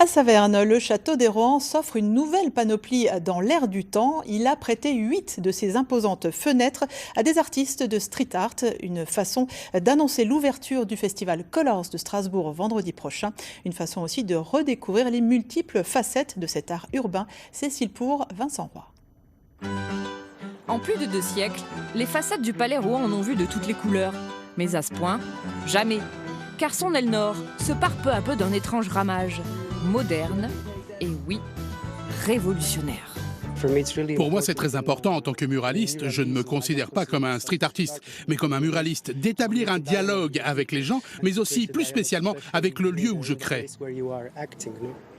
À Saverne, le château des Rohan s'offre une nouvelle panoplie dans l'air du temps. Il a prêté 8 de ses imposantes fenêtres à des artistes de street art, une façon d'annoncer l'ouverture du festival Colors de Strasbourg vendredi prochain, une façon aussi de redécouvrir les multiples facettes de cet art urbain. Cécile Pour, Vincent Roy. En plus de 2 siècles, les façades du palais Rohan en ont vu de toutes les couleurs. Mais à ce point, jamais. Car son aile nord se part peu à peu d'un étrange ramage. Moderne et oui, révolutionnaire. Pour moi, c'est très important en tant que muraliste. Je ne me considère pas comme un street artiste, mais comme un muraliste, d'établir un dialogue avec les gens, mais aussi plus spécialement avec le lieu où je crée.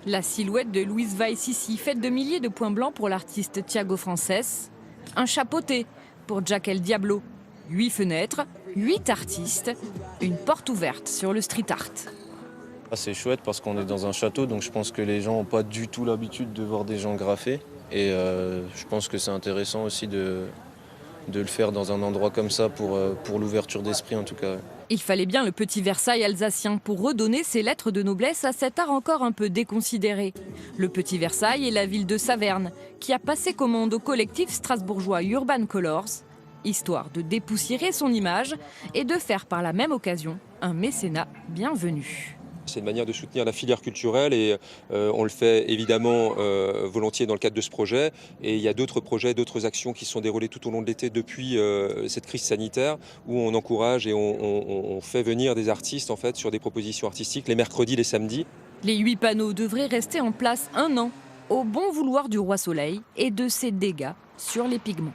La silhouette de Louise Weiss ici, faite de milliers de points blancs pour l'artiste Thiago Frances. Un chapeauté pour Jack El Diablo. 8 fenêtres, 8 artistes, une porte ouverte sur le street art. C'est chouette parce qu'on est dans un château, donc je pense que les gens n'ont pas du tout l'habitude de voir des gens graffer. Et je pense que c'est intéressant aussi de le faire dans un endroit comme ça pour l'ouverture d'esprit en tout cas. Il fallait bien le petit Versailles alsacien pour redonner ses lettres de noblesse à cet art encore un peu déconsidéré. Le petit Versailles est la ville de Saverne qui a passé commande au collectif strasbourgeois Urban Colors, histoire de dépoussiérer son image et de faire par la même occasion un mécénat bienvenu. C'est une manière de soutenir la filière culturelle et on le fait évidemment volontiers dans le cadre de ce projet. Et il y a d'autres projets, d'autres actions qui se sont déroulées tout au long de l'été depuis cette crise sanitaire où on encourage et on fait venir des artistes en fait, sur des propositions artistiques les mercredis, les samedis. Les 8 panneaux devraient rester en place 1 an, au bon vouloir du roi Soleil et de ses dégâts sur les pigments.